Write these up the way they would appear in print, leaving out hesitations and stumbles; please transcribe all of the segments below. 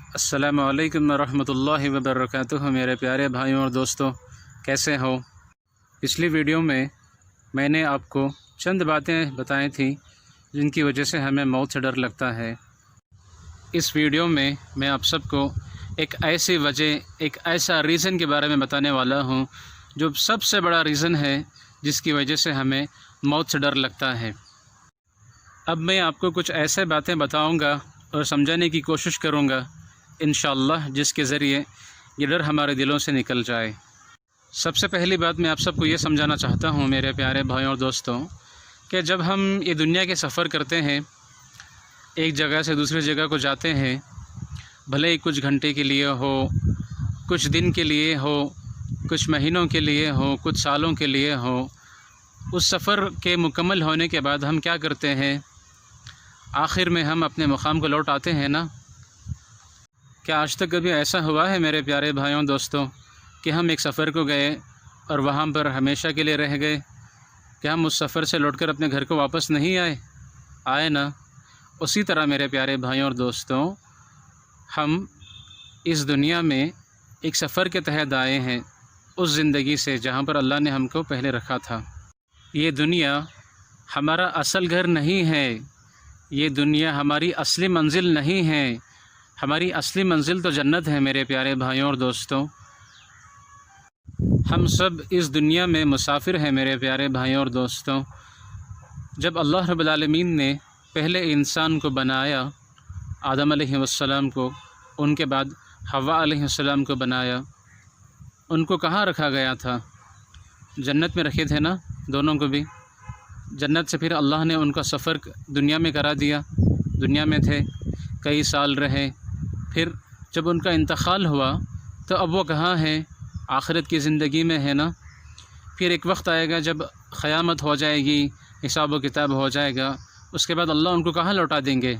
السلام علیکم ورحمۃ اللہ وبرکاتہ۔ میرے پیارے بھائیوں اور دوستوں، کیسے ہو؟ پچھلی ویڈیو میں نے آپ کو چند باتیں بتائی تھیں جن کی وجہ سے ہمیں موت سے ڈر لگتا ہے۔ اس ویڈیو میں آپ سب کو ایک ایسی وجہ، ایک ایسا ریزن کے بارے میں بتانے والا ہوں جو سب سے بڑا ریزن ہے جس کی وجہ سے ہمیں موت سے ڈر لگتا ہے۔ اب میں آپ کو کچھ ایسے باتیں بتاؤں گا اور سمجھانے کی کوشش کروں گا انشاءاللہ، جس کے ذریعے یہ ڈر ہمارے دلوں سے نکل جائے۔ سب سے پہلی بات میں آپ سب کو یہ سمجھانا چاہتا ہوں میرے پیارے بھائیوں اور دوستوں کہ جب ہم یہ دنیا کے سفر کرتے ہیں، ایک جگہ سے دوسری جگہ کو جاتے ہیں، بھلے ہی کچھ گھنٹے کے لیے ہو، کچھ دن کے لیے ہو، کچھ مہینوں کے لیے ہو، کچھ سالوں کے لیے ہو، اس سفر کے مکمل ہونے کے بعد ہم کیا کرتے ہیں؟ آخر میں ہم اپنے مقام کو لوٹ آتے ہیں نا۔ کیا آج تک کبھی ایسا ہوا ہے میرے پیارے بھائیوں دوستوں کہ ہم ایک سفر کو گئے اور وہاں پر ہمیشہ کے لیے رہ گئے، کہ ہم اس سفر سے لوٹ کر اپنے گھر کو واپس نہیں آئے نا؟ اسی طرح میرے پیارے بھائیوں اور دوستوں، ہم اس دنیا میں ایک سفر کے تحت آئے ہیں، اس زندگی سے جہاں پر اللہ نے ہم کو پہلے رکھا تھا۔ یہ دنیا ہمارا اصل گھر نہیں ہے، یہ دنیا ہماری اصلی منزل نہیں ہے۔ ہماری اصلی منزل تو جنت ہے میرے پیارے بھائیوں اور دوستوں۔ ہم سب اس دنیا میں مسافر ہیں میرے پیارے بھائیوں اور دوستوں۔ جب اللہ رب العالمین نے پہلے انسان کو بنایا، آدم علیہ السلام کو، ان کے بعد حوا علیہ السلام کو بنایا، ان کو کہاں رکھا گیا تھا؟ جنت میں رکھے تھے نا، دونوں کو بھی۔ جنت سے پھر اللہ نے ان کا سفر دنیا میں کرا دیا، دنیا میں تھے، کئی سال رہے، پھر جب ان کا انتقال ہوا تو اب وہ کہاں ہیں؟ آخرت کی زندگی میں ہے نا۔ پھر ایک وقت آئے گا جب قیامت ہو جائے گی، حساب و کتاب ہو جائے گا، اس کے بعد اللہ ان کو کہاں لوٹا دیں گے؟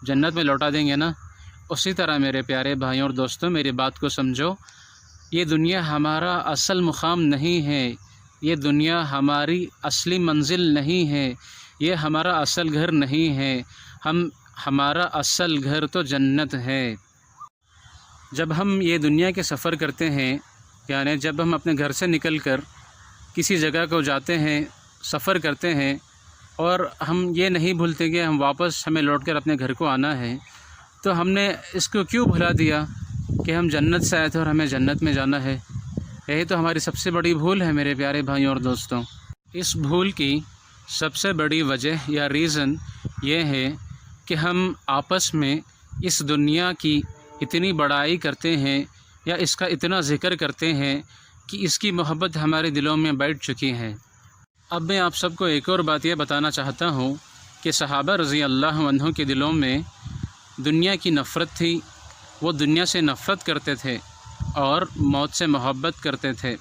جنت میں لوٹا دیں گے نا۔ اسی طرح میرے پیارے بھائیوں اور دوستوں، میری بات کو سمجھو، یہ دنیا ہمارا اصل مقام نہیں ہے، یہ دنیا ہماری اصلی منزل نہیں ہے، یہ ہمارا اصل گھر نہیں ہے۔ ہمارا اصل گھر تو جنت ہے۔ جب ہم یہ دنیا کے سفر کرتے ہیں، یعنی جب ہم اپنے گھر سے نکل کر کسی جگہ کو جاتے ہیں، سفر کرتے ہیں، اور ہم یہ نہیں بھولتے کہ ہمیں لوٹ کر اپنے گھر کو آنا ہے، تو ہم نے اس کو کیوں بھلا دیا کہ ہم جنت سے آئے تھے اور ہمیں جنت میں جانا ہے؟ یہی تو ہماری سب سے بڑی بھول ہے میرے پیارے بھائیوں اور دوستوں۔ اس بھول کی سب سے بڑی وجہ یا ریزن یہ ہے کہ ہم آپس میں اس دنیا کی اتنی بڑائی کرتے ہیں یا اس کا اتنا ذکر کرتے ہیں کہ اس کی محبت ہمارے دلوں میں بیٹھ چکی ہے۔ اب میں آپ سب کو ایک اور بات یہ بتانا چاہتا ہوں کہ صحابہ رضی اللہ عنہ کے دلوں میں دنیا کی نفرت تھی، وہ دنیا سے نفرت کرتے تھے اور موت سے محبت کرتے تھے،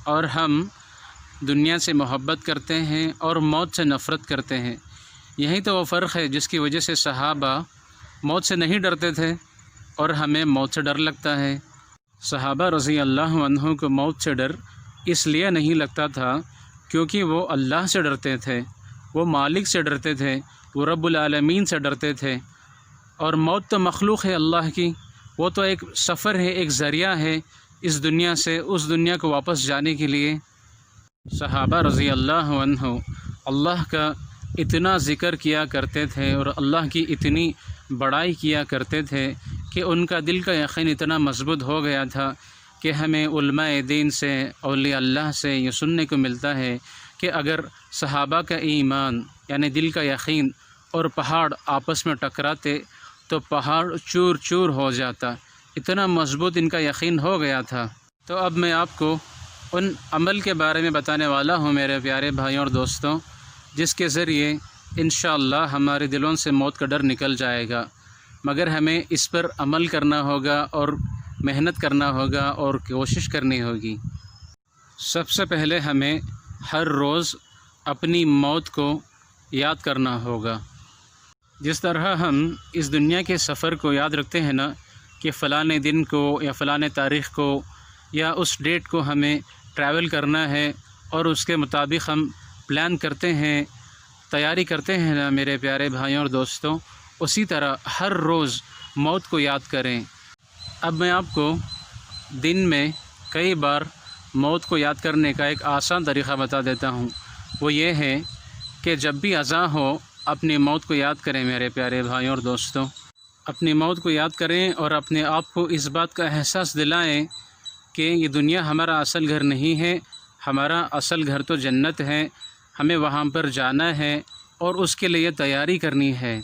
اور ہم دنیا سے محبت کرتے ہیں اور موت سے نفرت کرتے ہیں۔ یہی تو وہ فرق ہے جس کی وجہ سے صحابہ موت سے نہیں ڈرتے تھے اور ہمیں موت سے ڈر لگتا ہے۔ صحابہ رضی اللہ عنہ کو موت سے ڈر اس لیے نہیں لگتا تھا کیونکہ وہ اللہ سے ڈرتے تھے، وہ مالک سے ڈرتے تھے، وہ رب العالمین سے ڈرتے تھے۔ اور موت تو مخلوق ہے اللہ کی، وہ تو ایک سفر ہے، ایک ذریعہ ہے اس دنیا سے اس دنیا کو واپس جانے کے لیے۔ صحابہ رضی اللہ عنہ اللہ کا اتنا ذکر کیا کرتے تھے اور اللہ کی اتنی بڑائی کیا کرتے تھے کہ ان کا دل کا یقین اتنا مضبوط ہو گیا تھا کہ ہمیں علماء دین سے، اولیاء اللہ سے یہ سننے کو ملتا ہے کہ اگر صحابہ کا ایمان یعنی دل کا یقین اور پہاڑ آپس میں ٹکراتے تو پہاڑ چور چور ہو جاتا، اتنا مضبوط ان کا یقین ہو گیا تھا۔ تو اب میں آپ کو ان عمل کے بارے میں بتانے والا ہوں میرے پیارے بھائیوں اور دوستوں، جس کے ذریعے انشاءاللہ ہمارے دلوں سے موت کا ڈر نکل جائے گا، مگر ہمیں اس پر عمل کرنا ہوگا اور محنت کرنا ہوگا اور کوشش کرنی ہوگی۔ سب سے پہلے ہمیں ہر روز اپنی موت کو یاد کرنا ہوگا۔ جس طرح ہم اس دنیا کے سفر کو یاد رکھتے ہیں نا کہ فلاں دن کو یا فلاں تاریخ کو یا اس ڈیٹ کو ہمیں ٹریول کرنا ہے اور اس کے مطابق ہم پلان کرتے ہیں، تیاری کرتے ہیں نا میرے پیارے بھائیوں اور دوستوں، اسی طرح ہر روز موت کو یاد کریں، اب میں آپ کو دن میں کئی بار موت کو یاد کرنے کا ایک آسان طریقہ بتا دیتا ہوں۔ وہ یہ ہے کہ جب بھی اذان ہو اپنی موت کو یاد کریں میرے پیارے بھائیوں اور دوستوں، اپنی موت کو یاد کریں اور اپنے آپ کو اس بات کا احساس دلائیں کہ یہ دنیا ہمارا اصل گھر نہیں ہے، ہمارا اصل گھر تو جنت ہے، ہمیں وہاں پر جانا ہے اور اس کے لیے تیاری کرنی ہے۔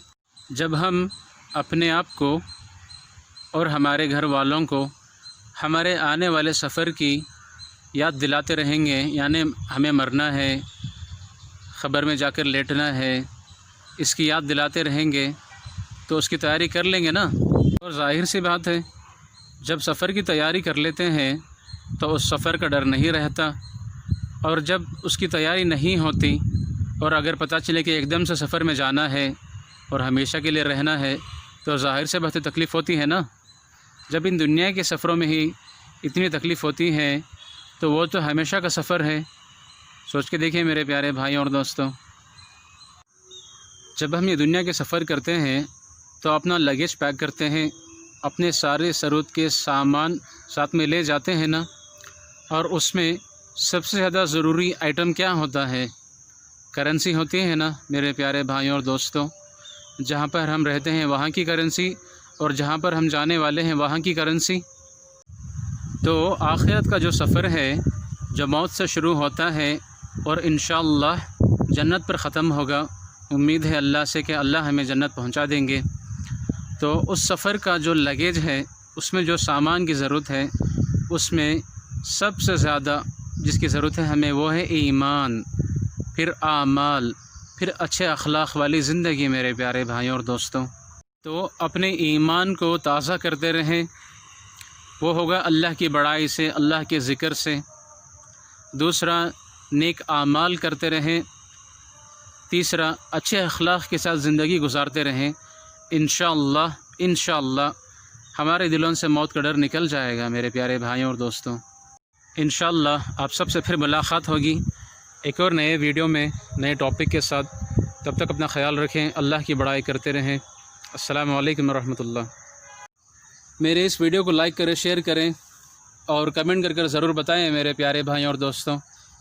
جب ہم اپنے آپ کو اور ہمارے گھر والوں کو ہمارے آنے والے سفر کی یاد دلاتے رہیں گے، یعنی ہمیں مرنا ہے، قبر میں جا کر لیٹنا ہے، اس کی یاد دلاتے رہیں گے تو اس کی تیاری کر لیں گے نا۔ اور ظاہر سی بات ہے، جب سفر کی تیاری کر لیتے ہیں تو اس سفر کا ڈر نہیں رہتا، اور جب اس کی تیاری نہیں ہوتی اور اگر پتہ چلے کہ ایک دم سے سفر میں جانا ہے اور ہمیشہ کے لیے رہنا ہے تو ظاہر سے بہت تکلیف ہوتی ہے نا۔ جب ان دنیا کے سفروں میں ہی اتنی تکلیف ہوتی ہے تو وہ تو ہمیشہ کا سفر ہے۔ سوچ کے دیکھیں میرے پیارے بھائیوں اور دوستوں، جب ہم یہ دنیا کے سفر کرتے ہیں تو اپنا لگیج پیک کرتے ہیں، اپنے سارے ضرورت کے سامان ساتھ میں لے جاتے ہیں نا، اور اس میں سب سے زیادہ ضروری آئٹم کیا ہوتا ہے؟ کرنسی ہوتی ہے نا میرے پیارے بھائیوں اور دوستوں۔ جہاں پر ہم رہتے ہیں وہاں کی کرنسی اور جہاں پر ہم جانے والے ہیں وہاں کی کرنسی۔ تو آخرت کا جو سفر ہے جو موت سے شروع ہوتا ہے اور انشاءاللہ جنت پر ختم ہوگا، امید ہے اللہ سے کہ اللہ ہمیں جنت پہنچا دیں گے، تو اس سفر کا جو لگیج ہے، اس میں جو سامان کی ضرورت ہے، اس میں سب سے زیادہ جس کی ضرورت ہے ہمیں وہ ہے ایمان، پھر اعمال، پھر اچھے اخلاق والی زندگی میرے پیارے بھائیوں اور دوستوں۔ تو اپنے ایمان کو تازہ کرتے رہیں، وہ ہوگا اللہ کی بڑائی سے، اللہ کے ذکر سے۔ دوسرا، نیک اعمال کرتے رہیں۔ تیسرا، اچھے اخلاق کے ساتھ زندگی گزارتے رہیں۔ انشاءاللہ ہمارے دلوں سے موت کا ڈر نکل جائے گا میرے پیارے بھائیوں اور دوستوں۔ انشاءاللہ آپ سب سے پھر ملاقات ہوگی ایک اور نئے ویڈیو میں، نئے ٹاپک کے ساتھ۔ تب تک اپنا خیال رکھیں، اللہ کی بڑائی کرتے رہیں۔ السلام علیکم ورحمۃ اللہ۔ میرے اس ویڈیو کو لائک کریں، شیئر کریں اور کمنٹ کر ضرور بتائیں میرے پیارے بھائیوں اور دوستوں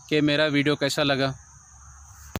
کہ میرا ویڈیو کیسا لگا۔